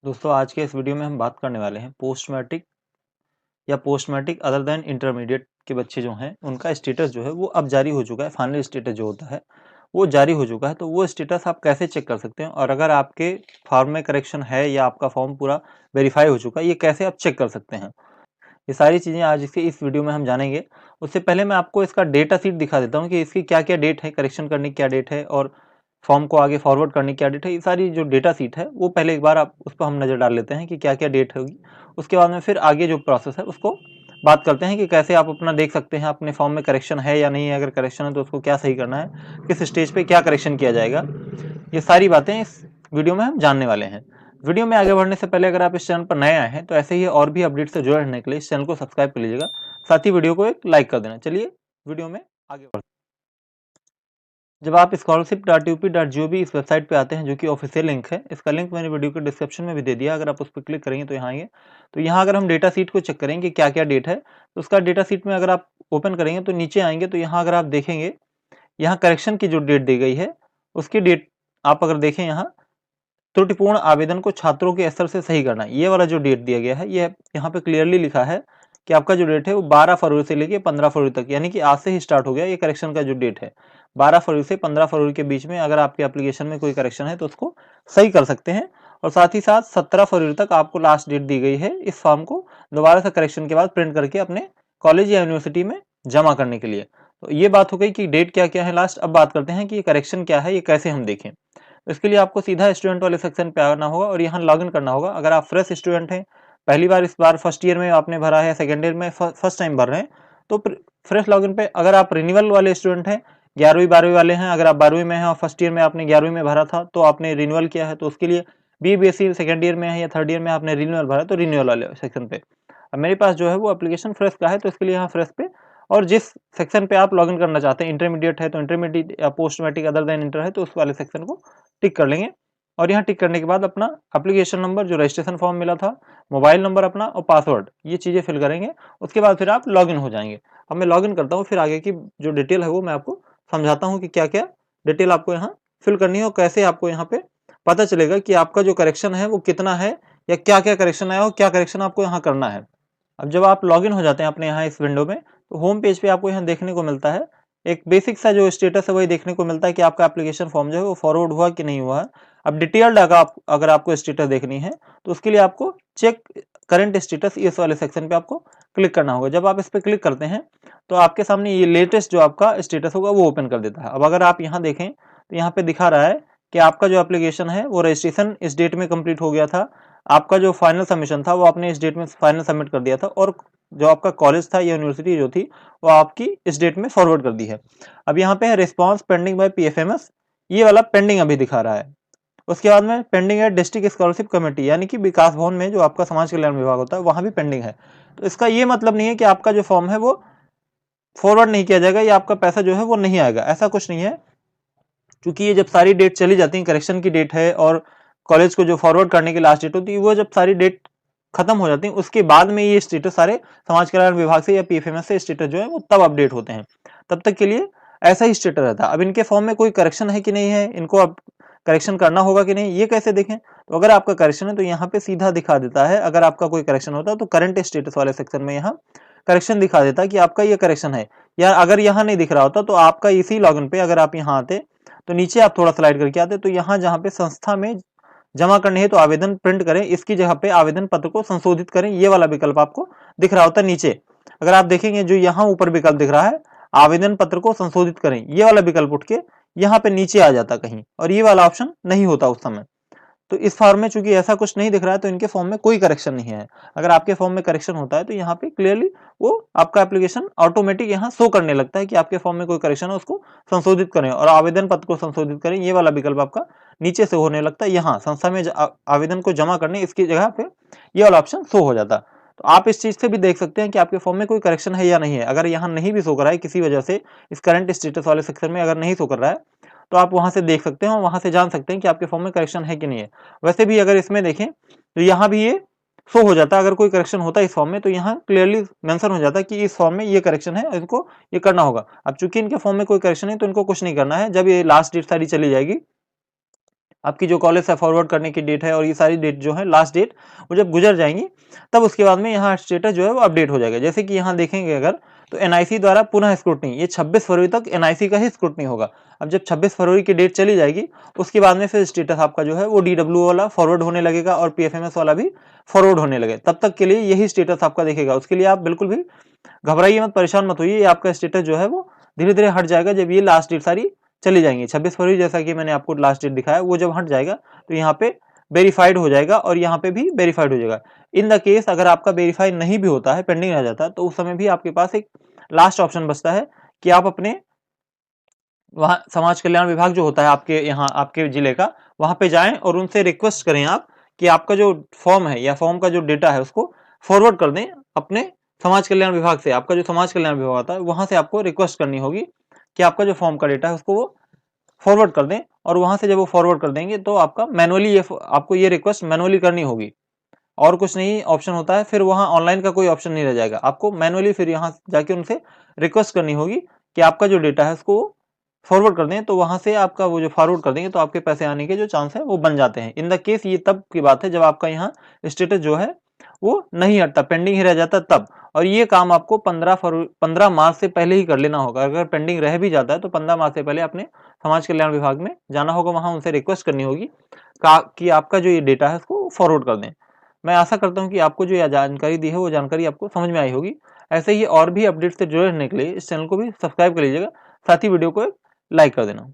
दोस्तों आज के इस वीडियो में हम बात करने वाले हैं पोस्ट मैट्रिक या post matric other than intermediate के बच्चे जो हैं उनका स्टेटस जो है वो अब जारी हो चुका है। फाइनल स्टेटस जो होता है वो जारी हो चुका है, तो वो स्टेटस आप कैसे चेक कर सकते हैं और अगर आपके फॉर्म में करेक्शन है या आपका फॉर्म पूरा वेरीफाई हो चुका है, ये कैसे आप चेक कर सकते हैं। ये सारी चीज़ें आज इसके इस वीडियो में हम जानेंगे। उससे पहले मैं आपको इसका डेटा शीट दिखा देता हूँ कि इसकी क्या क्या डेट है, करेक्शन करने की क्या डेट है और फॉर्म को आगे फॉरवर्ड करने की क्या डेट है। ये सारी जो डेटा शीट है वो पहले एक बार आप उस पर हम नज़र डाल लेते हैं कि क्या क्या डेट होगी। उसके बाद में फिर आगे जो प्रोसेस है उसको बात करते हैं कि कैसे आप अपना देख सकते हैं अपने फॉर्म में करेक्शन है या नहीं है। अगर करेक्शन है तो उसको क्या सही करना है, किस स्टेज पे क्या करेक्शन किया जाएगा, ये सारी बातें इस वीडियो में हम जानने वाले हैं। वीडियो में आगे बढ़ने से पहले अगर आप इस चैनल पर नए आए हैं तो ऐसे ही और भी अपडेट से जुड़े रहने के लिए इस चैनल को सब्सक्राइब कर लीजिएगा, साथ ही वीडियो को एक लाइक कर देना। चलिए वीडियो में आगे बढ़ते हैं। जब आप scholarship.up.gov इस वेबसाइट पे आते हैं, जो कि ऑफिशियल लिंक है, इसका लिंक मैंने वीडियो के डिस्क्रिप्शन में भी दे दिया। अगर आप उस पर क्लिक करेंगे तो यहाँ आएंगे, तो यहाँ अगर हम डेटा सीट को चेक करेंगे क्या क्या डेट है, तो उसका डेटा सीट में अगर आप ओपन करेंगे तो नीचे आएंगे तो यहाँ अगर आप देखेंगे, यहाँ करेक्शन की जो डेट दी गई है उसकी डेट आप अगर देखें, यहाँ त्रुटिपूर्ण आवेदन को छात्रों के स्तर से सही करना, ये वाला जो डेट दिया गया है, ये यहाँ पे क्लियरली लिखा है कि आपका जो डेट है वो 12 फरवरी से लेके 15 फरवरी तक, यानी कि आज से ही स्टार्ट हो गया। ये करेक्शन का जो डेट है 12 फरवरी से 15 फरवरी के बीच में अगर आपके एप्लीकेशन में कोई करेक्शन है तो उसको सही कर सकते हैं। और साथ ही साथ 17 फरवरी तक आपको लास्ट डेट दी गई है इस फॉर्म को दोबारा से करेक्शन के बाद प्रिंट करके अपने कॉलेज या यूनिवर्सिटी में जमा करने के लिए। तो ये बात हो गई कि डेट क्या क्या है लास्ट। अब बात करते हैं कि ये करेक्शन क्या है, ये कैसे हम देखें। तो इसके लिए आपको सीधा स्टूडेंट वाले सेक्शन पे आना होगा और यहाँ लॉगिन करना होगा। अगर आप फ्रेश स्टूडेंट हैं, पहली बार इस बार फर्स्ट ईयर में आपने भरा है, सेकेंड ईयर में फर्स्ट टाइम भर रहे हैं, तो फ्रेश लॉगिन पे अगर आप रिन्यूअल वाले स्टूडेंट हैं, 11वीं 12वीं वाले हैं, अगर आप 12वीं में हैं और फर्स्ट ईयर में आपने 11वीं में भरा था तो आपने रिन्यूअल किया है, तो उसके लिए BBSc सेकेंड ईयर में है या थर्ड ईयर में आपने रिन्यूअल भरा, तो रिन्यूअल वाले सेक्शन पे। अब मेरे पास जो है वो एप्लीकेशन फ्रेश का है, तो इसके लिए यहाँ फ्रेश पे और जिस सेक्शन पे आप लॉगिन करना चाहते हैं, इंटरमीडिएट है तो इंटरमीडिएट या post matric other than inter है तो उस वाले सेक्शन को टिक कर लेंगे। और यहाँ टिक करने के बाद अपना एप्लीकेशन नंबर, जो रजिस्ट्रेशन फॉर्म मिला था, मोबाइल नंबर अपना और पासवर्ड, ये चीज़ें फिल करेंगे। उसके बाद फिर आप लॉगिन हो जाएंगे। अब मैं लॉगिन करता हूँ, फिर आगे की जो डिटेल है वो मैं आपको समझाता हूँ कि क्या क्या डिटेल आपको यहाँ फिल करनी है और कैसे आपको यहाँ पे पता चलेगा कि आपका जो करेक्शन है वो कितना है या क्या क्या करेक्शन आया और क्या करेक्शन आपको यहाँ करना है। अब जब आप लॉगिन हो जाते हैं अपने यहाँ इस विंडो में, तो होम पेज पे आपको यहाँ देखने को मिलता है एक बेसिक सा जो स्टेटस है वही देखने को मिलता है कि आपका एप्लीकेशन फॉर्म जो है वो फॉरवर्ड हुआ कि नहीं हुआ है। अब डिटेल्ड अगर आपको स्टेटस देखनी है तो उसके लिए आपको चेक करंट स्टेटस इस वाले सेक्शन पे आपको क्लिक करना होगा। जब आप इस पर क्लिक करते हैं तो आपके सामने ये लेटेस्ट जो आपका स्टेटस होगा वो ओपन कर देता है। अब अगर आप यहाँ देखें तो यहाँ पे दिखा रहा है कि आपका जो एप्लीकेशन है वो रजिस्ट्रेशन इस डेट में कंप्लीट हो गया था, आपका जो फाइनल सबमिशन था वो आपने इस डेट में फाइनल सबमिट कर दिया था, और जो आपका कॉलेज था या यूनिवर्सिटी जो थी वो आपकी इस डेट में फॉरवर्ड कर दी है। अब यहाँ पे है रिस्पॉन्स पेंडिंग बाय PFMS, ये वाला पेंडिंग अभी दिखा रहा है। उसके बाद में पेंडिंग है डिस्ट्रिक्ट स्कॉलरशिप कमेटी, यानी कि विकास भवन में जो आपका समाज कल्याण विभाग होता है वहां भी पेंडिंग है। तो इसका ये मतलब नहीं है कि आपका जो फॉर्म है वो फॉरवर्ड नहीं किया जाएगा या आपका पैसा जो है वो नहीं आएगा, ऐसा कुछ नहीं है। क्योंकि ये जब सारी डेट चली जाती है, करेक्शन की डेट है और कॉलेज को जो फॉरवर्ड करने की लास्ट डेट होती है, वो जब सारी डेट खत्म हो जाती है उसके बाद में ये स्टेटस सारे समाज कल्याण विभाग से या PFMS से स्टेटस जो है वो तब अपडेट होते हैं। तब तक के लिए ऐसा ही स्टेटस रहता है। अब इनके फॉर्म में कोई करेक्शन है कि नहीं है, इनको अब करेक्शन करना होगा कि नहीं, ये कैसे देखें। तो अगर आपका करेक्शन है तो यहाँ पे सीधा दिखा देता है। अगर आपका कोई करेक्शन होता है तो करंट स्टेटस वाले सेक्शन में यहाँ करेक्शन दिखा देता है कि आपका ये करेक्शन है। या अगर यहाँ नहीं दिख रहा होता तो आपका इसी लॉगिन पे अगर आप यहाँ आते तो नीचे आप थोड़ा स्लाइड करके आते तो यहाँ जहाँ पे संस्था में जमा करनी है तो आवेदन प्रिंट करें, इसकी जगह पे आवेदन पत्र को संशोधित करें, ये वाला विकल्प आपको दिख रहा होता है नीचे। अगर आप देखेंगे जो यहाँ ऊपर विकल्प दिख रहा है आवेदन पत्र को संशोधित करें, ये वाला विकल्प उठ के यहाँ पे नीचे आ जाता कहीं, और ये वाला ऑप्शन नहीं होता उस समय। तो इस फॉर्म में चूंकि ऐसा कुछ नहीं दिख रहा है तो इनके फॉर्म में कोई करेक्शन नहीं है। अगर आपके फॉर्म में करेक्शन होता है तो यहाँ पे क्लियरली वो आपका एप्लीकेशन ऑटोमेटिक यहाँ शो करने लगता है कि आपके फॉर्म में कोई करेक्शन है, उसको संशोधित करें और आवेदन पत्र को संशोधित करें, ये वाला विकल्प आपका नीचे से होने लगता है। यहाँ संस्था में आवेदन को जमा करने इसकी जगह पे ये वाला ऑप्शन शो हो जाता है। तो आप इस चीज से भी देख सकते हैं कि आपके फॉर्म में कोई करेक्शन है या नहीं है। अगर यहाँ नहीं भी शो कर रहा है किसी वजह से, इस करंट स्टेटस वाले सेक्शन में अगर नहीं शो कर रहा है, तो आप वहां से देख सकते हैं और वहां से जान सकते हैं कि आपके फॉर्म में करेक्शन है कि नहीं है। वैसे भी अगर इसमें देखें तो यहाँ भी ये शो हो जाता है, अगर कोई करेक्शन होता है इस फॉर्म में तो यहाँ क्लियरली मेंशन हो जाता है कि इस फॉर्म में ये करेक्शन है, इनको ये करना होगा। अब चूंकि इनके फॉर्म में कोई करेक्शन है तो इनको कुछ नहीं करना है। जब ये लास्ट डेट सारी चली जाएगी आपकी जो कॉलेज से फॉरवर्ड करने की डेट है और ये सारी डेट जो है लास्ट डेट वो जब गुजर जाएंगी तब उसके बाद में यहाँ स्टेटस जो है वो अपडेट हो जाएगा। जैसे कि यहाँ देखेंगे अगर तो एनआईसी द्वारा पुनः स्क्रूटनी, ये 26 फरवरी तक एनआईसी का ही स्क्रूटनी होगा। अब जब 26 फरवरी की डेट चली जाएगी उसके बाद में फिर स्टेटस आपका जो है वो डीडब्ल्यू वाला फॉरवर्ड होने लगेगा और पीएफएमएस वाला भी फॉरवर्ड होने लगे। तब तक के लिए यही स्टेटस आपका देखेगा। उसके लिए आप बिल्कुल भी घबराइए मत, परेशान मत होइए। आपका स्टेटस जो है वो धीरे धीरे हट जाएगा जब ये लास्ट डेट सारी चली जाएंगी। 26 फरवरी जैसा कि मैंने आपको लास्ट डेट दिखाया, वो जब हट जाएगा तो यहाँ पे वेरीफाइड हो जाएगा और यहाँ पे भी वेरीफाइड हो जाएगा। इन द केस अगर आपका वेरीफाई नहीं भी होता है, पेंडिंग रह जाता है, तो उस समय भी आपके पास एक लास्ट ऑप्शन बचता है कि आप अपने वहाँ समाज कल्याण विभाग जो होता है आपके यहाँ आपके जिले का, वहां पे जाएं और उनसे रिक्वेस्ट करें आप कि आपका जो फॉर्म है या फॉर्म का जो डेटा है उसको फॉरवर्ड कर दें अपने समाज कल्याण विभाग से। आपका जो समाज कल्याण विभाग होता है वहां से आपको रिक्वेस्ट करनी होगी कि आपका जो फॉर्म का डेटा है उसको वो फॉरवर्ड कर दें। और वहां से जब वो फॉरवर्ड कर देंगे तो आपका मैनुअली ये आपको ये रिक्वेस्ट मैनुअली करनी होगी, और कुछ नहीं ऑप्शन होता है। फिर वहां ऑनलाइन का कोई ऑप्शन नहीं रह जाएगा, आपको मैनुअली फिर यहाँ जाके उनसे रिक्वेस्ट करनी होगी कि आपका जो डेटा है उसको फॉरवर्ड कर दें। तो वहां से आपका वो जो फॉरवर्ड कर देंगे तो आपके पैसे आने के जो चांस है वो बन जाते हैं। इन द केस ये तब की बात है जब आपका यहाँ स्टेटस जो है वो नहीं हटता, पेंडिंग ही रह जाता तब। और ये काम आपको 15 मार्च से पहले ही कर लेना होगा। अगर पेंडिंग रह भी जाता है तो 15 मार्च से पहले अपने समाज कल्याण विभाग में जाना होगा, वहां उनसे रिक्वेस्ट करनी होगी कि आपका जो ये डेटा है उसको फॉरवर्ड कर दें। मैं आशा करता हूं कि आपको जो यह जानकारी दी है वो जानकारी आपको समझ में आई होगी। ऐसे ही और भी अपडेट से जुड़े रहने के लिए इस चैनल को भी सब्सक्राइब कर लीजिएगा, साथ ही वीडियो को लाइक कर देना।